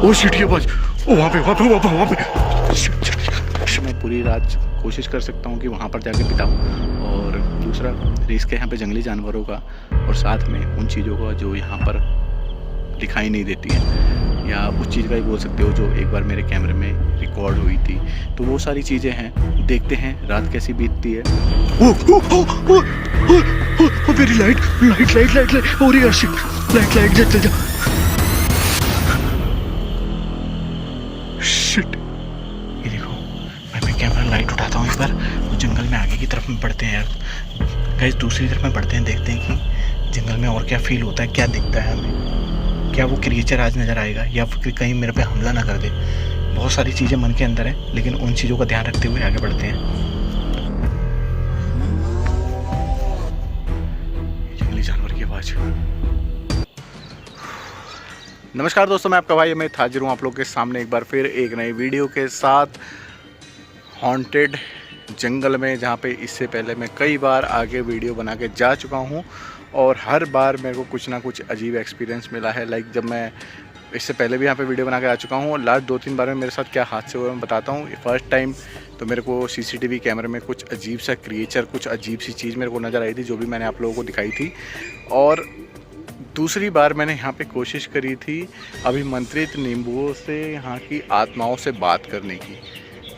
Oh shit ये आवाज, ओ वहाँ पे शिट। मैं पूरी रात कोशिश कर सकता हूँ कि वहाँ पर जाके बिताऊँ, और दूसरा रिस्क है यहाँ पे जंगली जानवरों का, और साथ में उन चीज़ों का जो यहाँ पर दिखाई नहीं देती हैं, या उस चीज़ का ही बोल सकते हो जो एक बार मेरे कैमरे में रिकॉर्ड हुई थी। तो वो सारी चीज़ें हैं, देखते हैं रात कैसी बीतती है। ओ ओ ओ ओ ओ ओ मेरी लाइट हो रही है, शिट लाइट चल जा। शिट ये देखो, मैं कैमरा लाइट उठाता हूँ इस बार, वो जंगल में आगे की तरफ में बढ़ते हैं यार गाइस, दूसरी तरफ में बढ़ते हैं, देखते हैं कि जंगल में और क्या फील होता है, क्या दिखता है हमें, क्या वो क्रिएचर आज नज़र आएगा या फिर कहीं मेरे पे हमला ना कर दे। बहुत सारी चीज़ें मन के अंदर हैं, लेकिन उन चीज़ों का ध्यान रखते हुए आगे बढ़ते हैं। जंगली जानवर की आवाज़। नमस्कार दोस्तों, मैं आपका भाई अमित हाजिर हूँ आप लोग के सामने एक बार फिर एक नई वीडियो के साथ, हॉन्टेड जंगल में, जहाँ पे इससे पहले मैं कई बार आगे वीडियो बना के जा चुका हूँ और हर बार मेरे को कुछ ना कुछ अजीब एक्सपीरियंस मिला है। लाइक जब मैं इससे पहले भी यहाँ पे वीडियो बना के आ चुका हूँ, और लास्ट 2-3 बार में मेरे साथ क्या हादसे हुए मैं बताता हूँ। फर्स्ट टाइम तो मेरे को सीसीटीवी कैमरे में कुछ अजीब सा क्रिएचर, कुछ अजीब सी चीज़ मेरे को नज़र आई थी, जो भी मैंने आप लोगों को दिखाई थी। और दूसरी बार मैंने यहाँ पे कोशिश करी थी अभिमंत्रित नींबुओं से यहाँ की आत्माओं से बात करने की,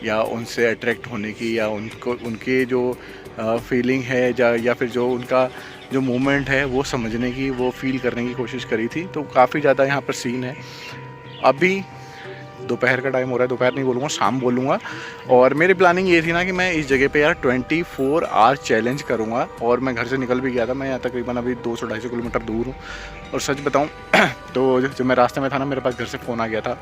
या उनसे अट्रैक्ट होने की, या उनको उनके जो फीलिंग है या फिर जो उनका जो मूवमेंट है वो समझने की, वो फील करने की कोशिश करी थी। तो काफ़ी ज़्यादा यहाँ पर सीन है। अभी दोपहर का टाइम हो रहा है, दोपहर नहीं बोलूँगा, शाम बोलूँगा। और मेरी प्लानिंग ये थी ना कि मैं इस जगह पे यार 24 आवर चैलेंज करूँगा, और मैं घर से निकल भी गया था। मैं यहाँ तकरीबन अभी 200-250 किलोमीटर दूर हूँ, और सच बताऊँ तो जब मैं रास्ते में था ना, मेरे पास घर से फ़ोन आ गया था।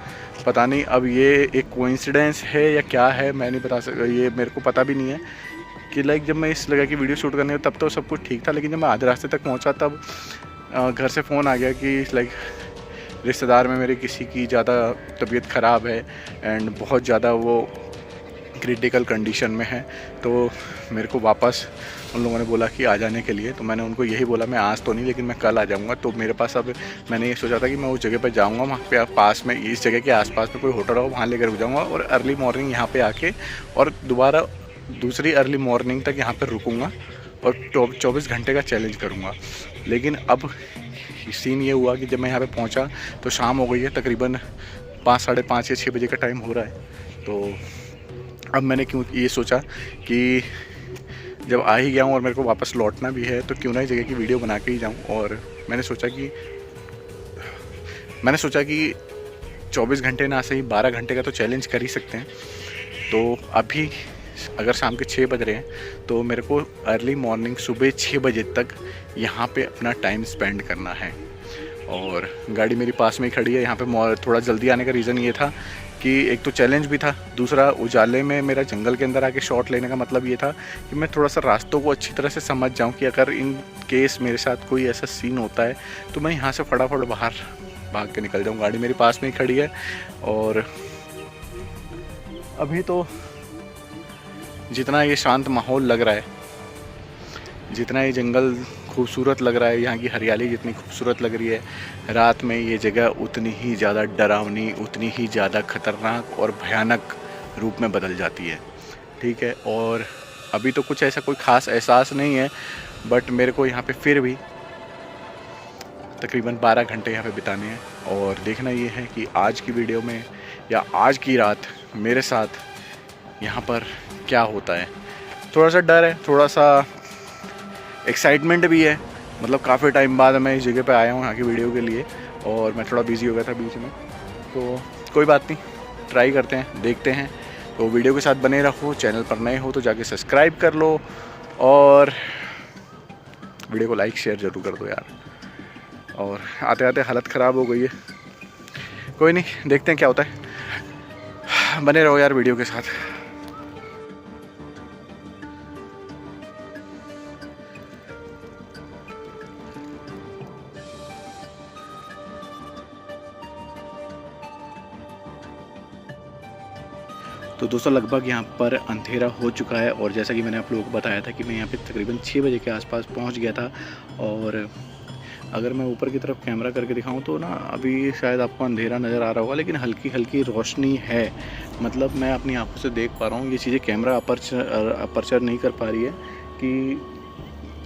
पता नहीं अब ये एक कोइंसिडेंस है या क्या है, मैं नहीं बता सकता, ये मेरे को पता भी नहीं है कि लाइक जब मैं इस जगह की वीडियो शूट करने तब तो सब कुछ ठीक था, लेकिन जब मैं आधे रास्ते तक पहुँचा तब घर से फ़ोन आ गया कि लाइक रिश्तेदार में मेरे किसी की ज़्यादा तबीयत ख़राब है, एंड बहुत ज़्यादा वो क्रिटिकल कंडीशन में है। तो मेरे को वापस उन लोगों ने बोला कि आ जाने के लिए। तो मैंने उनको यही बोला, मैं आज तो नहीं, लेकिन मैं कल आ जाऊंगा। तो मेरे पास अब मैंने ये सोचा था कि मैं उस जगह पर जाऊंगा, वहाँ पे पास में, इस जगह के आसपास में कोई होटल हो, वहाँ लेकर रुक जाऊँगा, और अर्ली मॉर्निंग यहाँ पर आके और दोबारा दूसरी अर्ली मॉर्निंग तक यहाँ पर रुकूँगा और 24 घंटे का चैलेंज करूँगा। लेकिन अब सीन ये हुआ कि जब मैं यहाँ पे पहुँचा तो शाम हो गई है, तकरीबन 5, साढ़े 5 या 6 बजे का टाइम हो रहा है। तो अब मैंने क्यों ये सोचा कि जब आ ही गया हूँ और मेरे को वापस लौटना भी है, तो क्यों ना इस जगह की वीडियो बना के ही जाऊँ। और मैंने सोचा कि 24 घंटे ना सही 12 घंटे का तो चैलेंज कर ही सकते हैं। तो अभी अगर शाम के 6 बज रहे हैं तो मेरे को अर्ली मॉर्निंग सुबह 6 बजे तक यहाँ पे अपना टाइम स्पेंड करना है। और गाड़ी मेरी पास में ही खड़ी है। यहाँ पे थोड़ा जल्दी आने का रीज़न ये था कि एक तो चैलेंज भी था, दूसरा उजाले में मेरा जंगल के अंदर आके शॉट लेने का मतलब ये था कि मैं थोड़ा सा रास्तों को अच्छी तरह से समझ जाऊँ कि अगर इन केस मेरे साथ कोई ऐसा सीन होता है तो मैं यहाँ से फटाफट बाहर भाग के निकल जाऊँ। गाड़ी मेरी पास में ही खड़ी है, और अभी तो जितना ये शांत माहौल लग रहा है, जितना ये जंगल खूबसूरत लग रहा है, यहाँ की हरियाली जितनी खूबसूरत लग रही है, रात में ये जगह उतनी ही ज़्यादा डरावनी, उतनी ही ज़्यादा ख़तरनाक और भयानक रूप में बदल जाती है। ठीक है, और अभी तो कुछ ऐसा कोई ख़ास एहसास नहीं है, बट मेरे को यहाँ पे फिर भी तकरीबन 12 घंटे यहाँ पे बिताने हैं। और देखना ये है कि आज की वीडियो में या आज की रात मेरे साथ यहाँ पर क्या होता है। थोड़ा सा डर है, थोड़ा सा एक्साइटमेंट भी है, मतलब काफ़ी टाइम बाद मैं इस जगह पे आया हूँ यहाँ की वीडियो के लिए, और मैं थोड़ा बिजी हो गया था बीच में। तो कोई बात नहीं, ट्राई करते हैं, देखते हैं। तो वीडियो के साथ बने रहो, चैनल पर नए हो तो जाके सब्सक्राइब कर लो, और वीडियो को लाइक शेयर ज़रूर कर दो यार। और आते आते हालत ख़राब हो गई है, कोई नहीं, देखते हैं क्या होता है। बने रहो यार वीडियो के साथ। तो दोस्तों लगभग यहाँ पर अंधेरा हो चुका है, और जैसा कि मैंने आप लोगों को बताया था कि मैं यहाँ पे तकरीबन 6 बजे के आसपास पहुँच गया था। और अगर मैं ऊपर की तरफ कैमरा करके दिखाऊं तो ना अभी शायद आपको अंधेरा नज़र आ रहा होगा, लेकिन हल्की हल्की रोशनी है। मतलब मैं अपनी आंखों से देख पा रहा हूँ। ये चीज़ें कैमरा अपर्चर नहीं कर पा रही है कि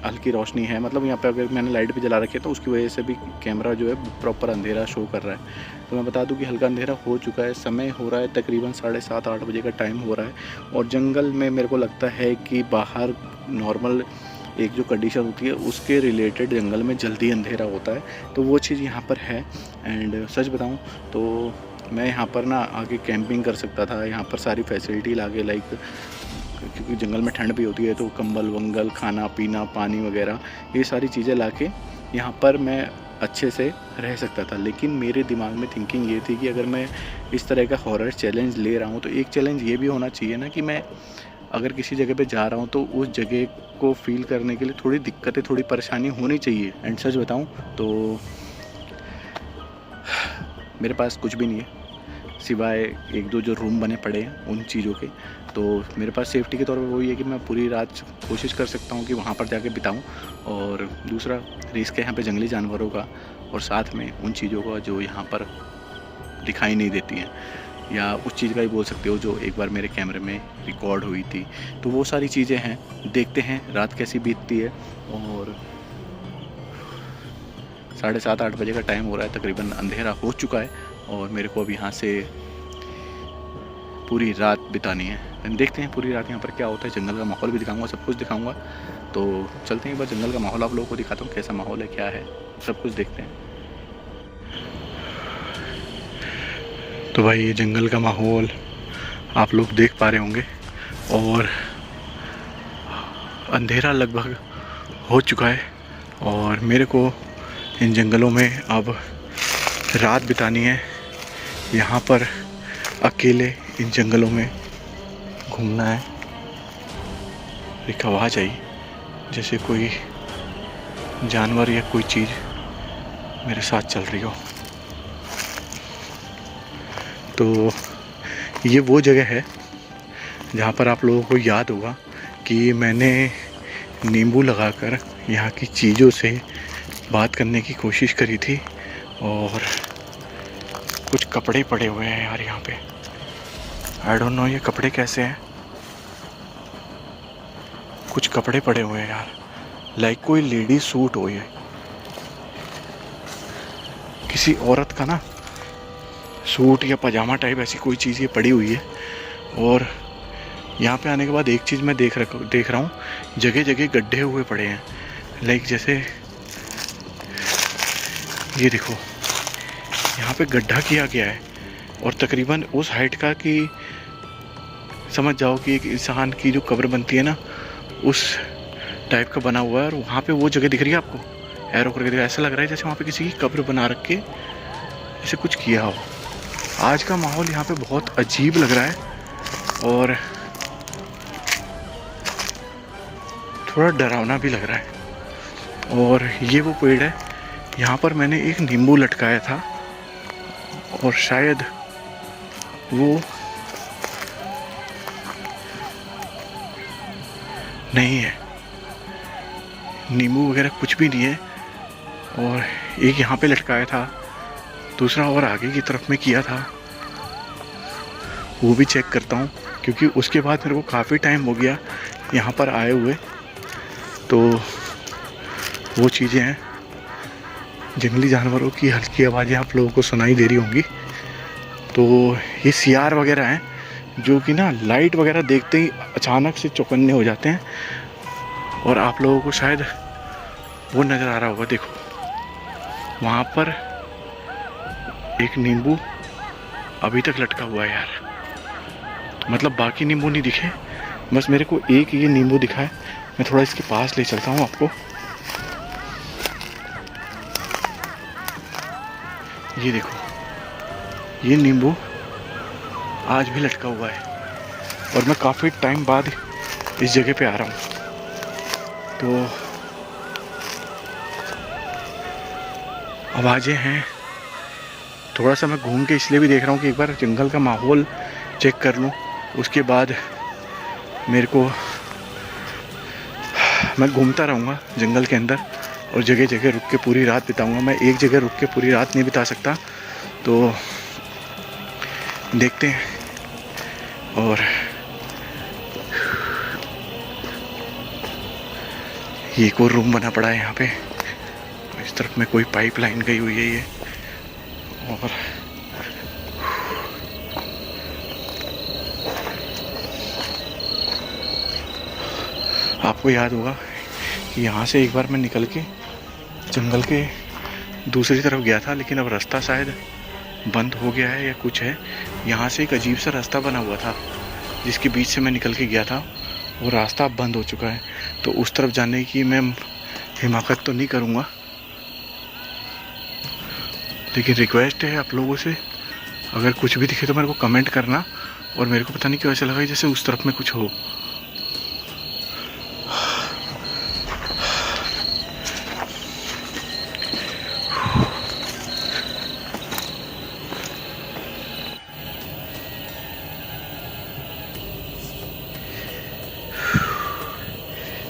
हल्की रोशनी है। मतलब यहाँ पे अगर मैंने लाइट भी जला रखी है तो उसकी वजह से भी कैमरा जो है प्रॉपर अंधेरा शो कर रहा है। तो मैं बता दूं कि हल्का अंधेरा हो चुका है। समय हो रहा है तकरीबन 7:30-8 बजे का टाइम हो रहा है। और जंगल में मेरे को लगता है कि बाहर नॉर्मल एक जो कंडीशन होती है उसके रिलेटेड जंगल में जल्दी अंधेरा होता है, तो वो चीज़ यहाँ पर है। एंड सच बताऊँ तो मैं यहाँ पर ना आके कैंपिंग कर सकता था। यहाँ पर सारी फैसिलिटी लाके, लाइक क्योंकि जंगल में ठंड भी होती है तो कंबल वंगल, खाना पीना, पानी वगैरह ये सारी चीज़ें लाके यहाँ पर मैं अच्छे से रह सकता था। लेकिन मेरे दिमाग में थिंकिंग ये थी कि अगर मैं इस तरह का हॉरर चैलेंज ले रहा हूँ तो एक चैलेंज ये भी होना चाहिए ना कि मैं अगर किसी जगह पे जा रहा हूँ तो उस जगह को फील करने के लिए थोड़ी दिक्कतें, थोड़ी परेशानी होनी चाहिए। एंड सच बताऊँ तो मेरे पास कुछ भी नहीं है सिवाय एक दो जो रूम बने पड़े हैं उन चीज़ों के। तो मेरे पास सेफ्टी के तौर पर वही है कि मैं पूरी रात कोशिश कर सकता हूँ कि वहाँ पर जाके बिताऊँ। और दूसरा रिस्क है यहाँ पे जंगली जानवरों का, और साथ में उन चीज़ों का जो यहाँ पर दिखाई नहीं देती हैं, या उस चीज़ का ही बोल सकते हो जो एक बार मेरे कैमरे में रिकॉर्ड हुई थी। तो वो सारी चीज़ें हैं, देखते हैं रात कैसी बीतती है। और 7:30-8 बजे का टाइम हो रहा है, तकरीबन अंधेरा हो चुका है और मेरे को अब यहाँ से पूरी रात बितानी है। देखते हैं पूरी रात यहाँ पर क्या होता है। जंगल का माहौल भी दिखाऊंगा, सब कुछ दिखाऊंगा। तो चलते हैं एक बार जंगल का माहौल आप लोगों को दिखाता हूँ, कैसा माहौल है, क्या है, सब कुछ देखते हैं। तो भाई ये जंगल का माहौल आप लोग देख पा रहे होंगे और अंधेरा लगभग हो चुका है और मेरे को इन जंगलों में अब रात बितानी है। यहाँ पर अकेले इन जंगलों में घूमना है। एक आवाज़ आई जैसे कोई जानवर या कोई चीज़ मेरे साथ चल रही हो। तो ये वो जगह है जहाँ पर आप लोगों को याद होगा कि मैंने नींबू लगाकर यहाँ की चीज़ों से बात करने की कोशिश करी थी। और कुछ कपड़े पड़े हुए हैं यार यहाँ पे। आई डोंट नो ये कपड़े कैसे हैं। कुछ कपड़े पड़े हुए हैं यार, लाइक कोई लेडी सूट हो, ये किसी औरत का ना सूट या पजामा टाइप ऐसी कोई चीज़ ये पड़ी हुई है। और यहाँ पे आने के बाद एक चीज़ मैं देख रहा हूँ, जगह जगह गड्ढे हुए पड़े हैं। लाइक जैसे ये देखो यहाँ पे गड्ढा किया गया है और तकरीबन उस हाइट का कि समझ जाओ कि एक इंसान की जो कब्र बनती है ना उस टाइप का बना हुआ है। और वहाँ पे वो जगह दिख रही है आपको, एरो करके दिख रहा है। ऐसा लग रहा है जैसे वहाँ पे किसी की कब्र बना रख के जैसे कुछ किया हो। आज का माहौल यहाँ पे बहुत अजीब लग रहा है और थोड़ा डरावना भी लग रहा है। और ये वो पेड़ है, यहाँ पर मैंने एक नींबू लटकाया था और शायद वो नहीं है, नींबू वगैरह कुछ भी नहीं है। और एक यहाँ पे लटकाया था, दूसरा और आगे की तरफ में किया था, वो भी चेक करता हूँ क्योंकि उसके बाद मेरे को काफ़ी टाइम हो गया यहाँ पर आए हुए। तो वो चीज़ें हैं, जंगली जानवरों की हल्की आवाज़ें आप लोगों को सुनाई दे रही होंगी। तो ये सियार वगैरह हैं जो कि ना लाइट वगैरह देखते ही अचानक से चौकन्ने हो जाते हैं। और आप लोगों को शायद वो नज़र आ रहा होगा, देखो वहाँ पर एक नींबू अभी तक लटका हुआ है यार। मतलब बाकी नींबू नहीं दिखे, बस मेरे को एक ये नींबू दिखा है। मैं थोड़ा इसके पास ले चलता हूँ आपको। ये देखो ये नींबू आज भी लटका हुआ है और मैं काफ़ी टाइम बाद इस जगह पे आ रहा हूँ। तो आवाज़ें हैं, थोड़ा सा मैं घूम के इसलिए भी देख रहा हूँ कि एक बार जंगल का माहौल चेक कर लूँ। उसके बाद मेरे को मैं घूमता रहूँगा जंगल के अंदर और जगह जगह रुक के पूरी रात बिताऊंगा। मैं एक जगह रुक के पूरी रात नहीं बिता सकता, तो देखते हैं। और ये एक और रूम बना पड़ा है यहाँ पे, इस तरफ में कोई पाइपलाइन गई हुई है ये। और आपको याद होगा कि यहाँ से एक बार मैं निकल के जंगल के दूसरी तरफ गया था, लेकिन अब रास्ता शायद बंद हो गया है या कुछ है। यहाँ से एक अजीब सा रास्ता बना हुआ था जिसके बीच से मैं निकल के गया था, वो रास्ता अब बंद हो चुका है। तो उस तरफ जाने की मैं हिमाकत तो नहीं करूँगा, लेकिन रिक्वेस्ट है आप लोगों से, अगर कुछ भी दिखे तो मेरे को कमेंट करना। और मेरे को पता नहीं क्यों ऐसा लगा जैसे उस तरफ में कुछ हो।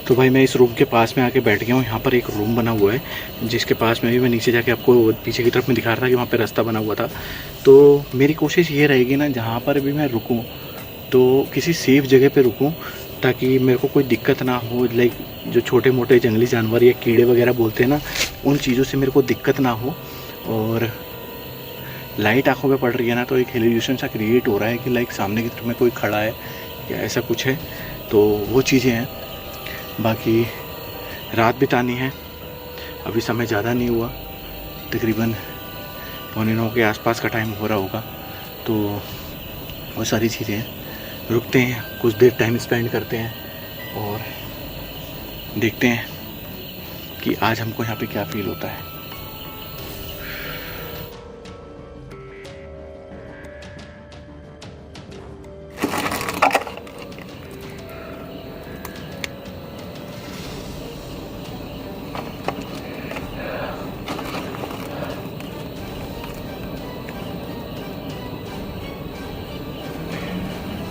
तो भाई मैं इस रूम के पास में आके बैठ गया हूँ। यहाँ पर एक रूम बना हुआ है जिसके पास में भी मैं नीचे जाके आपको पीछे की तरफ में दिखा रहा था कि वहाँ पे रास्ता बना हुआ था। तो मेरी कोशिश ये रहेगी ना, जहाँ पर भी मैं रुकूँ तो किसी सेफ जगह पे रुकूँ, ताकि मेरे को कोई दिक्कत ना हो। लाइक जो छोटे मोटे जंगली जानवर या कीड़े वगैरह बोलते हैं ना, उन चीज़ों से मेरे को दिक्कत ना हो। और लाइट आँखों पे पड़ रही है ना, तो एक हेल्यूशन सा क्रिएट हो रहा है कि लाइक सामने की तरफ में कोई खड़ा है या ऐसा कुछ है। तो वो चीज़ें हैं। बाकी रात बितानी है, अभी समय ज़्यादा नहीं हुआ, तकरीबन 8:45 के आसपास का टाइम हो रहा होगा। तो वो सारी चीज़ें हैं। रुकते हैं, कुछ देर टाइम स्पेंड करते हैं और देखते हैं कि आज हमको यहाँ पे क्या फील होता है।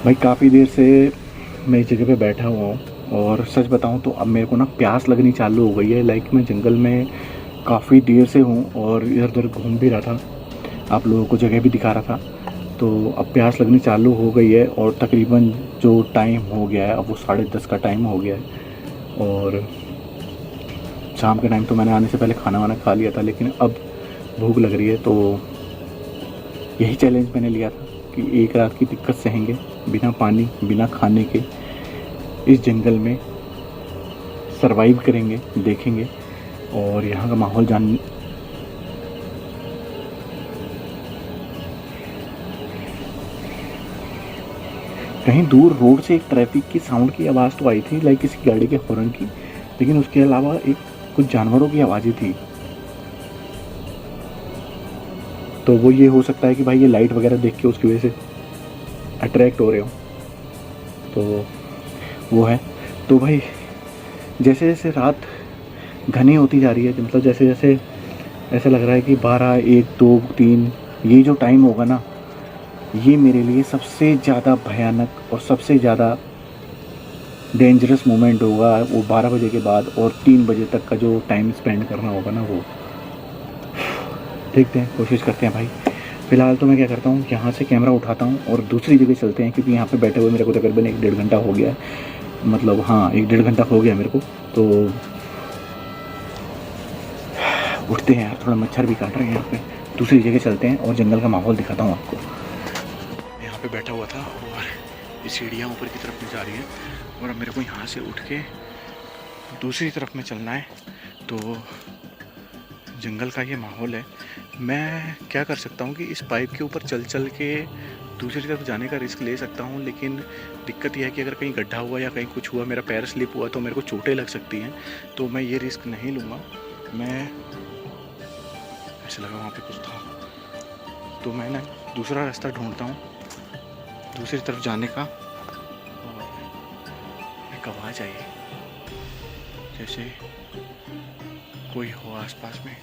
भाई काफ़ी देर से मैं इस जगह पे बैठा हुआ हूँ और सच बताऊँ तो अब मेरे को ना प्यास लगनी चालू हो गई है। लाइक मैं जंगल में काफ़ी देर से हूँ और इधर उधर घूम भी रहा था, आप लोगों को जगह भी दिखा रहा था। तो अब प्यास लगनी चालू हो गई है और तकरीबन जो टाइम हो गया है अब वो 10:30 का टाइम हो गया है। और शाम के टाइम तो मैंने आने से पहले खाना वाना खा लिया था, लेकिन अब भूख लग रही है। तो यही चैलेंज मैंने लिया था कि एक रात की दिक्कत सहेंगे, बिना पानी बिना खाने के इस जंगल में सरवाइव करेंगे, देखेंगे और यहाँ का माहौल जान। कहीं दूर रोड से एक ट्रैफिक की साउंड की आवाज़ तो आई थी, लाइक किसी गाड़ी के हॉर्न की, लेकिन उसके अलावा एक कुछ जानवरों की आवाज़ें थी। तो वो ये हो सकता है कि भाई ये लाइट वगैरह देख के उसकी वजह से अट्रैक्ट हो रहे हो, तो वो है। तो भाई जैसे जैसे रात घनी होती जा रही है, मतलब जैसे जैसे ऐसा लग रहा है कि 12, 1, 2, 3 ये जो टाइम होगा ना, ये मेरे लिए सबसे ज़्यादा भयानक और सबसे ज़्यादा डेंजरस मोमेंट होगा। वो 12 बजे के बाद और 3 बजे तक का जो टाइम स्पेंड करना होगा ना, वो देखते हैं, कोशिश करते हैं भाई। फ़िलहाल तो मैं क्या करता हूँ, यहाँ से कैमरा उठाता हूँ और दूसरी जगह चलते हैं, क्योंकि यहाँ पे बैठे हुए मेरे को तकरीबन 1-1.5 घंटा हो गया है। मतलब हाँ 1-1.5 घंटा हो गया मेरे को। तो उठते हैं यार, थोड़ा मच्छर भी काट रहे हैं यहाँ पे। दूसरी जगह चलते हैं और जंगल का माहौल दिखाता हूँ आपको। यहाँ पे बैठा हुआ था और ये सीढ़ियाँ ऊपर की तरफ में जा रही हैं और अब मेरे को यहाँ से उठ के दूसरी तरफ में चलना है। तो जंगल का ये माहौल है। मैं क्या कर सकता हूँ कि इस पाइप के ऊपर चल चल के दूसरी तरफ जाने का रिस्क ले सकता हूँ, लेकिन दिक्कत यह है कि अगर कहीं गड्ढा हुआ या कहीं कुछ हुआ, मेरा पैर स्लिप हुआ, तो मेरे को चोटें लग सकती हैं। तो मैं ये रिस्क नहीं लूँगा। मैं ऐसा लगा वहाँ पे कुछ था, तो मैं ना दूसरा रास्ता ढूंढता हूँ दूसरी तरफ जाने का। और एक आवाज़ आई जैसे कोई हो आसपास में।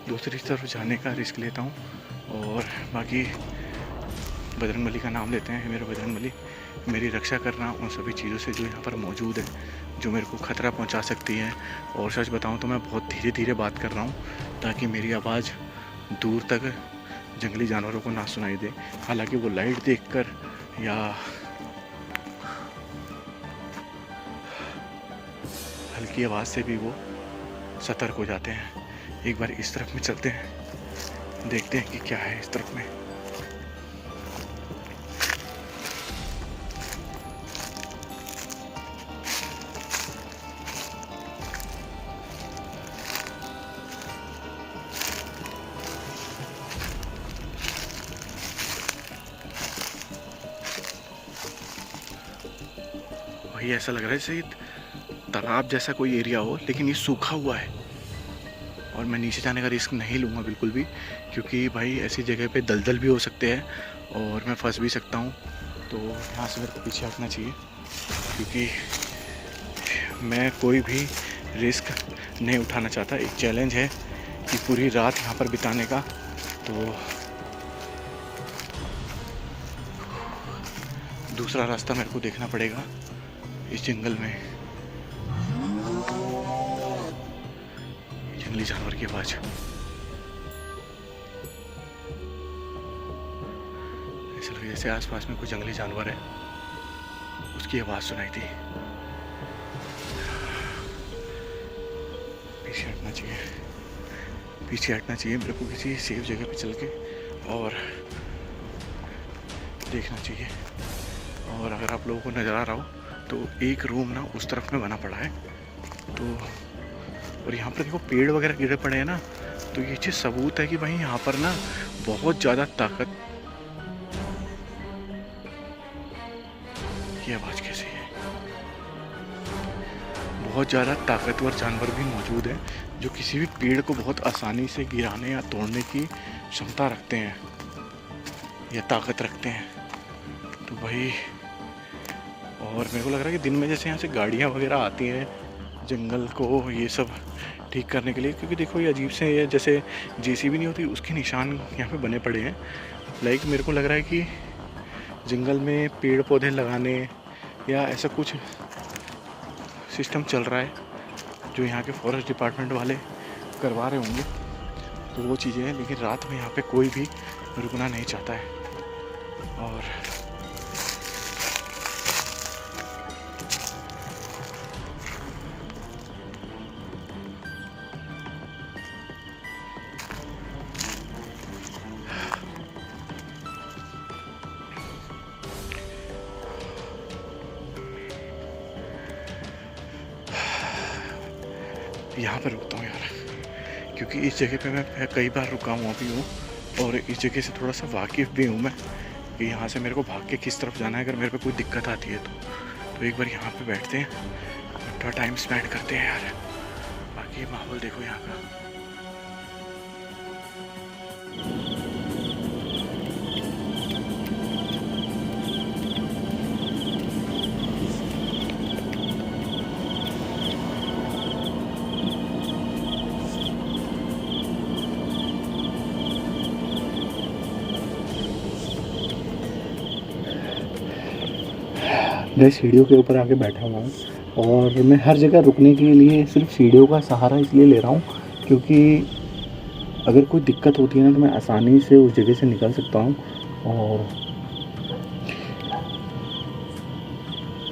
दूसरी तरफ जाने का रिस्क लेता हूँ और बाकी बजरंगबली का नाम लेते हैं, मेरे बजरंगबली। मेरी रक्षा करना उन सभी चीज़ों से जो यहाँ पर मौजूद है, जो मेरे को ख़तरा पहुँचा सकती हैं। और सच बताऊँ तो मैं बहुत धीरे धीरे बात कर रहा हूँ ताकि मेरी आवाज़ दूर तक जंगली जानवरों को ना सुनाई दे। हालांकि वो लाइट देखकर या हल्की आवाज़ से भी वो सतर्क हो जाते हैं। एक बार इस तरफ में चलते हैं, देखते हैं कि क्या है इस तरफ में। भाई ऐसा लग रहा है जैसे तालाब जैसा कोई एरिया हो, लेकिन ये सूखा हुआ है और मैं नीचे जाने का रिस्क नहीं लूँगा बिल्कुल भी, क्योंकि भाई ऐसी जगह पे दलदल भी हो सकते हैं और मैं फंस भी सकता हूँ। तो यहाँ से मेरे को पीछे हटना चाहिए, क्योंकि मैं कोई भी रिस्क नहीं उठाना चाहता। एक चैलेंज है कि पूरी रात यहाँ पर बिताने का, तो दूसरा रास्ता मेरे को देखना पड़ेगा इस जंगल में। जंगली जानवर की आवाज, ऐसा लगे जैसे आसपास में कोई जंगली जानवर है, उसकी आवाज सुनाई थी। पीछे हटना चाहिए, पीछे हटना चाहिए मेरे को किसी सेफ जगह पे चल के और देखना चाहिए। और अगर आप लोगों को नज़र आ रहा हो तो एक रूम ना उस तरफ में बना पड़ा है, तो और यहाँ पर देखो पेड़ वगैरह गिरे पड़े हैं ना, तो ये चीज़ सबूत है कि भाई यहाँ पर ना बहुत ज़्यादा ताकत की आवाज़ कैसी है, बहुत ज़्यादा ताकतवर जानवर भी मौजूद हैं जो किसी भी पेड़ को बहुत आसानी से गिराने या तोड़ने की क्षमता रखते हैं या ताकत रखते हैं। तो भाई और मेरे को लग रहा है कि दिन में जैसे यहाँ से गाड़ियाँ वगैरह आती हैं जंगल को ये सब ठीक करने के लिए, क्योंकि देखो ये अजीब से ये जैसे जेसीबी नहीं होती उसके निशान यहाँ पे बने पड़े हैं। लाइक मेरे को लग रहा है कि जंगल में पेड़ पौधे लगाने या ऐसा कुछ सिस्टम चल रहा है जो यहाँ के फॉरेस्ट डिपार्टमेंट वाले करवा रहे होंगे। तो वो चीज़ें हैं, लेकिन रात में यहाँ पे कोई भी रुकना नहीं चाहता है। और यहाँ पर रुकता हूँ यार, क्योंकि इस जगह पे मैं कई बार रुका हुआ भी हूँ और इस जगह से थोड़ा सा वाकिफ़ भी हूँ मैं कि यहाँ से मेरे को भाग के किस तरफ जाना है अगर मेरे पे कोई दिक्कत आती है तो एक बार यहाँ पे बैठते हैं, थोड़ा टाइम स्पेंड करते हैं यार। बाकी माहौल देखो यहाँ का। मैं सीढ़ियों के ऊपर आके बैठा हुआ हूँ और मैं हर जगह रुकने के लिए सिर्फ सीढ़ियों का सहारा इसलिए ले रहा हूँ क्योंकि अगर कोई दिक्कत होती है ना तो मैं आसानी से उस जगह से निकल सकता हूँ। और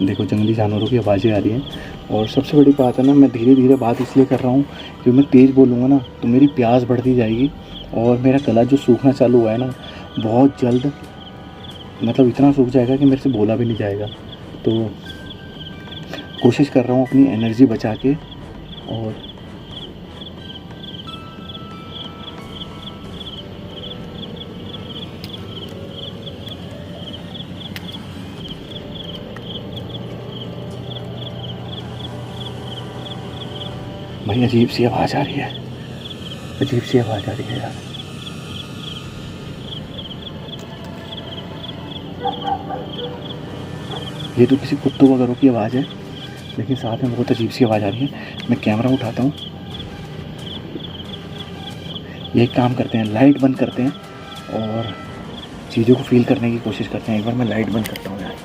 देखो जंगली जानवरों की आवाज़ें आ रही हैं और सबसे बड़ी बात है ना, मैं धीरे धीरे बात इसलिए कर रहा हूँ क्योंकि मैं तेज़ बोलूँगा ना तो मेरी प्यास बढ़ती जाएगी और मेरा गला जो सूखना चालू हुआ है ना बहुत जल्द मतलब इतना सूख जाएगा कि मेरे से बोला भी नहीं जाएगा। तो कोशिश कर रहा हूँ अपनी एनर्जी बचा के और भाई अजीब सी आवाज़ आ रही है, अजीब सी आवाज़ आ रही है यार। ये तो किसी कुत्तों वगैरह की आवाज़ है, लेकिन साथ में बहुत अजीब सी आवाज़ आ रही है। मैं कैमरा उठाता हूँ, ये काम करते हैं, लाइट बंद करते हैं और चीज़ों को फील करने की कोशिश करते हैं। एक बार मैं लाइट बंद करता हूँ यार।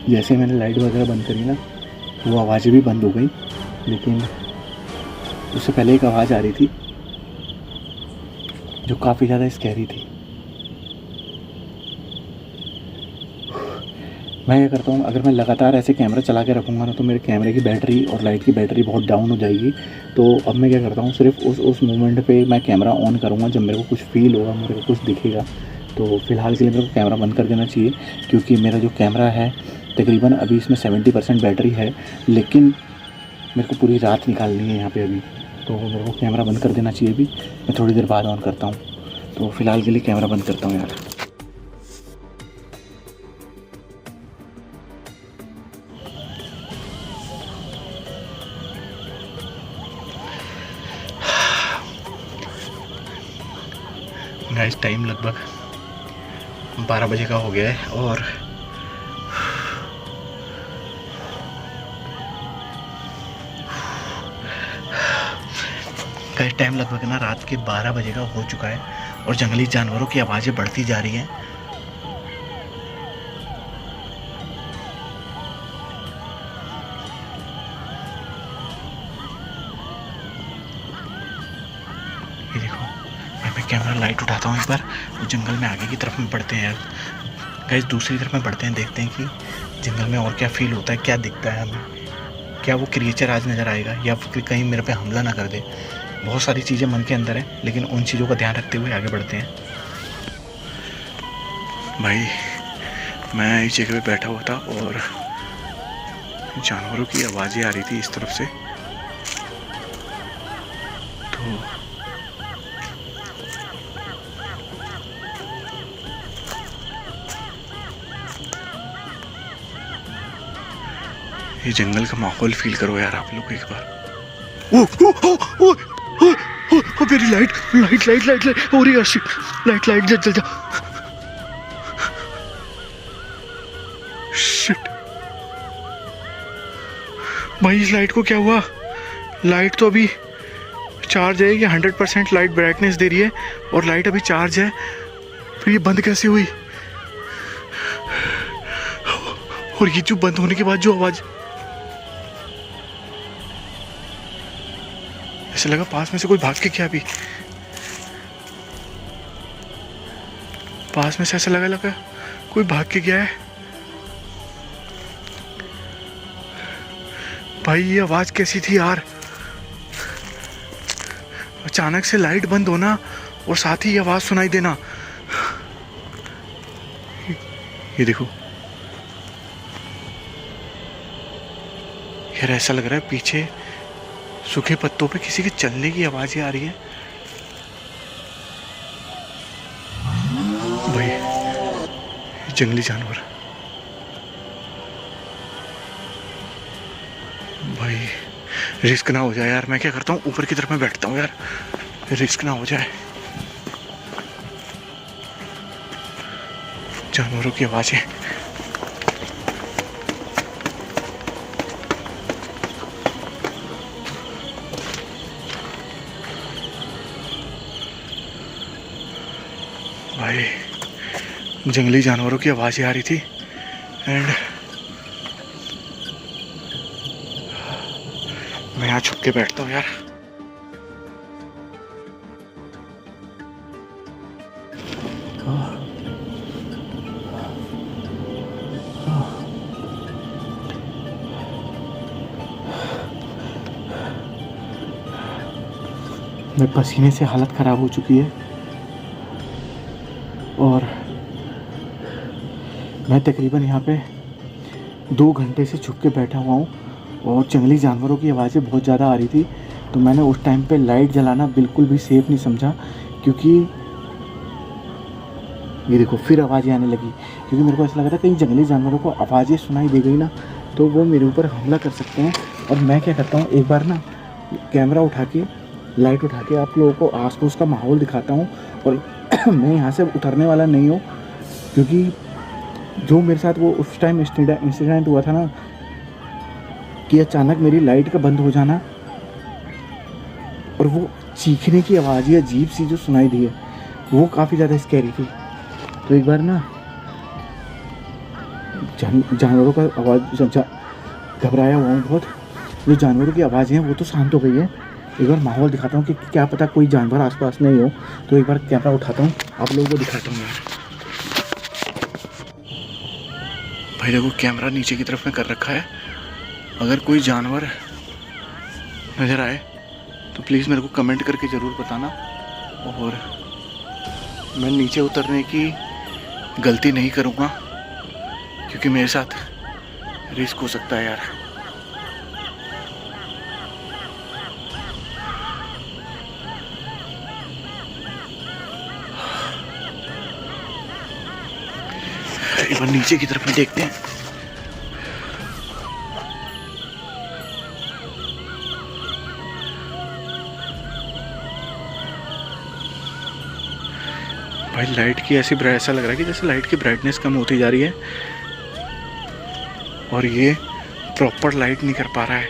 जैसे मैंने लाइट वगैरह बंद करी ना, वो आवाज़ें भी बंद हो गई। लेकिन उससे पहले एक आवाज़ आ रही थी जो काफ़ी ज़्यादा स्कैरी थी। मैं क्या करता हूँ, अगर मैं लगातार ऐसे कैमरा चला के रखूँगा ना तो मेरे कैमरे की बैटरी और लाइट की बैटरी बहुत डाउन हो जाएगी। तो अब मैं क्या करता हूँ, सिर्फ उस मोमेंट पे मैं कैमरा ऑन करूँगा जब मेरे को कुछ फील होगा, मेरे को कुछ दिखेगा। तो फ़िलहाल के लिए मेरे को कैमरा बंद कर देना चाहिए, क्योंकि मेरा जो कैमरा है तकरीबन अभी इसमें 70% बैटरी है, लेकिन मेरे को पूरी रात निकालनी है यहाँ पे अभी। तो मेरे को कैमरा बंद कर देना चाहिए। अभी मैं थोड़ी देर बाद ऑन करता हूँ। तो फ़िलहाल के लिए कैमरा बंद करता हूँ यार। गाइस टाइम लगभग 12 बजे का हो गया है और गाइस टाइम लगभग ना रात के 12 बजे का हो चुका है और जंगली जानवरों की आवाज़ें बढ़ती जा रही हैं। ये देखो, मैं कैमरा लाइट उठाता हूँ एक बार, वो जंगल में आगे की तरफ में बढ़ते हैं गाइस, दूसरी तरफ में बढ़ते हैं, देखते हैं कि जंगल में और क्या फील होता है, क्या दिखता है हमें, क्या वो क्रिएचर आज नज़र आएगा या फिर कहीं मेरे पे हमला ना कर दे। बहुत सारी चीज़ें मन के अंदर हैं, लेकिन उन चीज़ों का ध्यान रखते हुए आगे बढ़ते हैं। भाई मैं इस जगह पे बैठा हुआ था और जानवरों की आवाज़ें आ रही थी इस तरफ से। तो ये जंगल का माहौल फील करो यार आप लोग एक बार। ओ ओ ओ ओ ओ मेरी light light light light light हो रही है, लाइट लाइट जल जा। शिट भाई, इस लाइट को क्या हुआ? लाइट तो अभी चार्ज है, ये 100% लाइट ब्राइटनेस दे रही है और लाइट अभी चार्ज है, फिर ये बंद कैसे हुई? और ये जो बंद होने के बाद जो आवाज, ऐसा लगा पास में से कोई भाग के क्या, अभी पास में से ऐसा लगा कोई भाग के गया है। भाई ये आवाज कैसी थी यार? अचानक से लाइट बंद होना और साथ ही ये आवाज सुनाई देना। ये देखो यार, ऐसा लग रहा है पीछे सूखे पत्तों पे किसी के चलने की आवाजें आ रही है। भाई जंगली जानवर, भाई रिस्क ना हो जाए यार। मैं क्या करता हूँ, ऊपर की तरफ में बैठता हूँ यार, रिस्क ना हो जाए। जानवरों की आवाजें, भाई जंगली जानवरों की आवाज़ें आ रही थी एंड मैं यहाँ छुप के बैठता हूँ यार। मेरे पसीने से हालत ख़राब हो चुकी है और मैं तकरीबन यहाँ पे 2 घंटे से छुप के बैठा हुआ हूँ और जंगली जानवरों की आवाज़ें बहुत ज़्यादा आ रही थी। तो मैंने उस टाइम पे लाइट जलाना बिल्कुल भी सेफ़ नहीं समझा, क्योंकि ये देखो फिर आवाज़ें आने लगी। क्योंकि मेरे को ऐसा लगा था कहीं जंगली जानवरों को आवाज़ें सुनाई दे गई ना तो वो मेरे ऊपर हमला कर सकते हैं। और मैं क्या करता हूँ, एक बार ना कैमरा उठा के, लाइट उठा के आप लोगों को आस पास का माहौल दिखाता हूँ। और मैं यहाँ से उतरने वाला नहीं हूँ, क्योंकि जो मेरे साथ वो उस टाइम इंसिडेंट हुआ था ना कि अचानक मेरी लाइट का बंद हो जाना और वो चीखने की आवाज़ अजीब सी जो सुनाई दी है, वो काफ़ी ज़्यादा स्कैरी थी। तो एक बार ना जानवरों का आवाज़ घबराया हुआ हूँ बहुत। जो जानवरों की आवाज़ें हैं वो तो शांत हो गई है। एक बार माहौल दिखाता हूँ कि क्या पता कोई जानवर आसपास नहीं हो, तो एक बार कैमरा उठाता हूँ, आप लोगों को दिखाता हूँ यार। भाई देखो कैमरा नीचे की तरफ में कर रखा है, अगर कोई जानवर नज़र आए तो प्लीज़ मेरे को कमेंट करके ज़रूर बताना। और मैं नीचे उतरने की गलती नहीं करूँगा क्योंकि मेरे साथ रिस्क हो सकता है यार। एक बार नीचे की तरफ में देखते हैं। भाई लाइट की ऐसा लग रहा है कि जैसे लाइट की ब्राइटनेस कम होती जा रही है और ये प्रॉपर लाइट नहीं कर पा रहा है।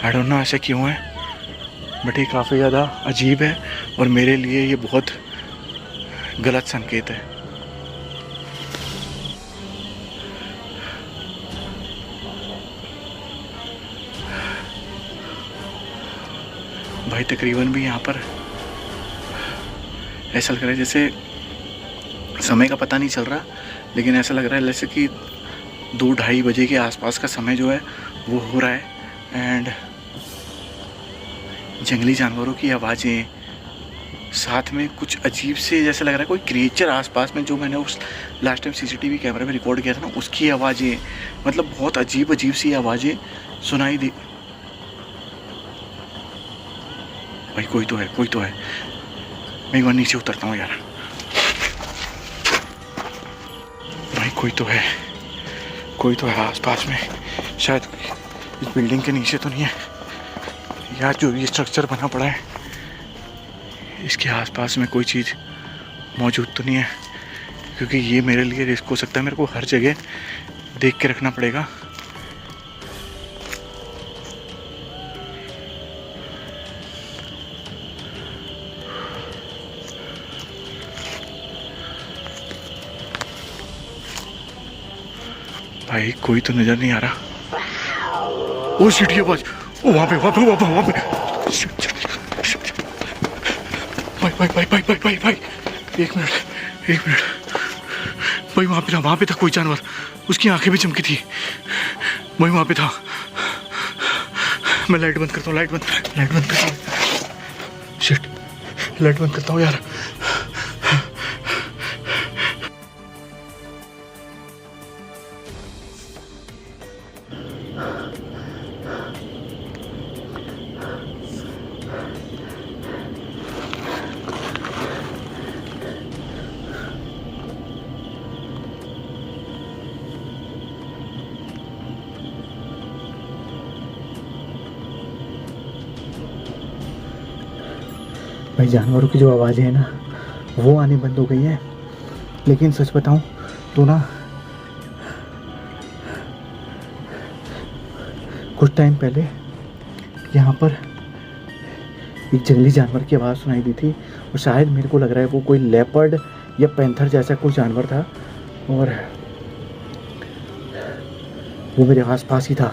आई डोंट नो ऐसा क्यों है, बट ये काफ़ी ज़्यादा अजीब है और मेरे लिए ये बहुत गलत संकेत है। भाई तकरीबन भी यहाँ पर ऐसा लग रहा है जैसे समय का पता नहीं चल रहा, लेकिन ऐसा लग रहा है जैसे कि 2-2:30 बजे के आसपास का समय जो है वो हो रहा है। एंड जंगली जानवरों की आवाज़ें, साथ में कुछ अजीब से जैसे लग रहा है कोई क्रिएचर आसपास में, जो मैंने उस लास्ट टाइम सीसीटीवी कैमरे में रिकॉर्ड किया था ना, उसकी आवाज़ें, मतलब बहुत अजीब सी आवाज़ें सुनाई दी। भाई कोई तो है। मैं एक बार नीचे उतरता हूँ यार। भाई कोई तो है आसपास में, शायद इस बिल्डिंग के नीचे तो नहीं है यार। जो ये स्ट्रक्चर बना पड़ा है इसके आसपास में कोई चीज़ मौजूद तो नहीं है, क्योंकि ये मेरे लिए रिस्क हो सकता है। मेरे को हर जगह देख के रखना पड़ेगा। भाई कोई तो नजर नहीं आ रहा। ओ शिट, ये आवाज, ओ वहाँ पे भाई एक मिनट भाई, वहाँ पे था कोई जानवर, उसकी आंखें भी चमकी थी भाई, वहाँ पे था। मैं लाइट बंद करता हूँ, लाइट बंद करता हूँ। शिट, लाइट बंद करता हूँ यार। भाई जानवरों की जो आवाज़ें हैं ना वो आनी बंद हो गई हैं, लेकिन सच बताऊं तो ना कुछ टाइम पहले यहाँ पर एक जंगली जानवर की आवाज़ सुनाई दी थी, और शायद मेरे को लग रहा है वो कोई लेपर्ड या पैंथर जैसा कोई जानवर था, और वो मेरे आसपास ही था।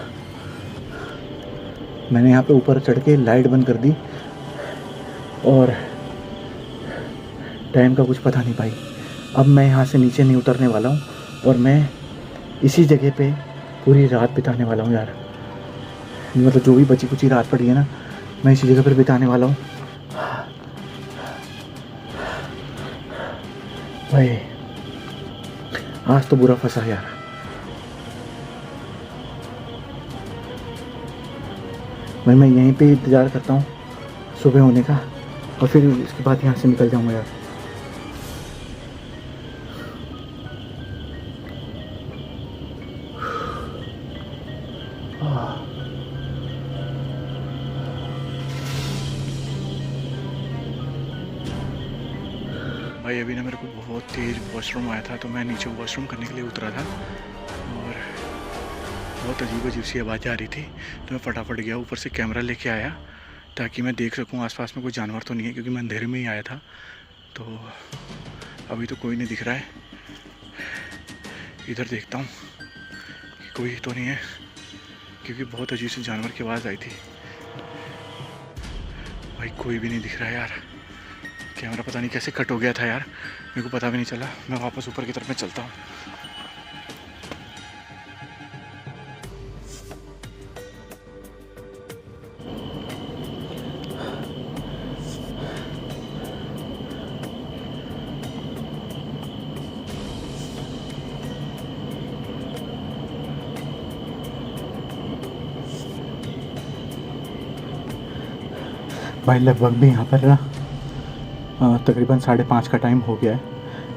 मैंने यहाँ पे ऊपर चढ़ के लाइट बंद कर दी और टाइम का कुछ पता नहीं पाई। अब मैं यहाँ से नीचे नहीं उतरने वाला हूँ और मैं इसी जगह पे पूरी रात बिताने वाला हूँ यार। मतलब जो भी बची कुची रात पड़ी है ना, मैं इसी जगह पर बिताने वाला हूँ भाई। आज तो बुरा फंसा यार। मैं यहीं पे इंतज़ार करता हूँ सुबह होने का, और फिर उसके बाद यहाँ से निकल जाऊँगा यार। भाई अभी ना मेरे को बहुत तेज़ वॉशरूम आया था, तो मैं नीचे वॉशरूम करने के लिए उतरा था और बहुत अजीब सी आवाज़ आ रही थी, तो मैं फटाफट गया ऊपर से कैमरा लेके आया ताकि मैं देख सकूं आसपास में कोई जानवर तो नहीं है, क्योंकि मैं अंधेरे में ही आया था। तो अभी तो कोई नहीं दिख रहा है। इधर देखता हूँ कि कोई तो नहीं है, क्योंकि बहुत अजीब सी जानवर की आवाज़ आई थी। भाई कोई भी नहीं दिख रहा है यार। कैमरा पता नहीं कैसे कट हो गया था यार, मेरे को पता भी नहीं चला। मैं वापस ऊपर की तरफ में चलता हूँ। भाई लगभग भी यहाँ पर ना तकरीबन 5:30 का टाइम हो गया है।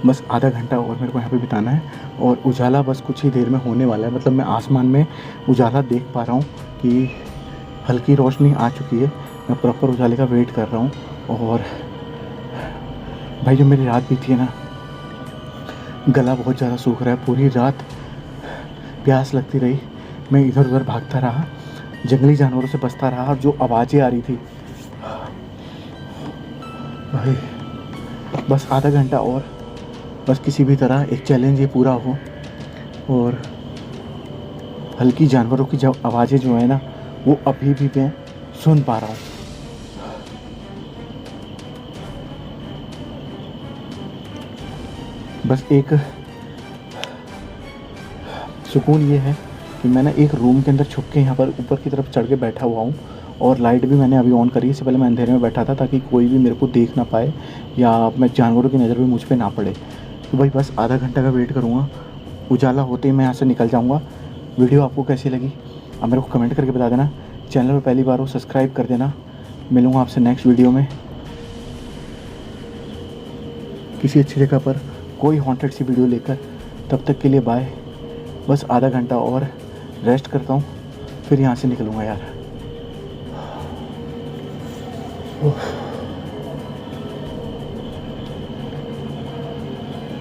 बस आधा घंटा और मेरे को यहाँ पे बिताना है और उजाला बस कुछ ही देर में होने वाला है। मतलब मैं आसमान में उजाला देख पा रहा हूँ कि हल्की रोशनी आ चुकी है। मैं प्रॉपर उजाले का वेट कर रहा हूँ। और भाई जो मेरी रात बीती है ना, गला बहुत ज़्यादा सूख रहा है। पूरी रात प्यास लगती रही, मैं इधर उधर भागता रहा, जंगली जानवरों से बचता रहा। जो आवाज़ें आ रही थी भाई, बस आधा घंटा और, बस किसी भी तरह एक चैलेंज ये पूरा हो। और हल्की जानवरों की जब आवाज़ें जो है ना, वो अभी भी मैं सुन पा रहा हूँ। बस एक सुकून ये है कि मैंने एक रूम के अंदर छुप के यहाँ पर ऊपर की तरफ चढ़ के बैठा हुआ हूँ। और लाइट भी मैंने अभी ऑन करी। इससे पहले मैं अंधेरे में बैठा था ताकि कोई भी मेरे को देख ना पाए या मैं जानवरों की नज़र भी मुझ पे ना पड़े। तो भाई बस आधा घंटा का वेट करूँगा, उजाला होते ही मैं यहाँ से निकल जाऊँगा। वीडियो आपको कैसी लगी आप मेरे को कमेंट करके बता देना। चैनल पर पहली बार हो सब्सक्राइब कर देना। मिलूँगा आपसे नेक्स्ट वीडियो में किसी अच्छी जगह पर कोई हॉन्टेड सी वीडियो लेकर। तब तक के लिए बाय। बस आधा घंटा और रेस्ट करता हूँ, फिर यहाँ से निकलूँगा यार।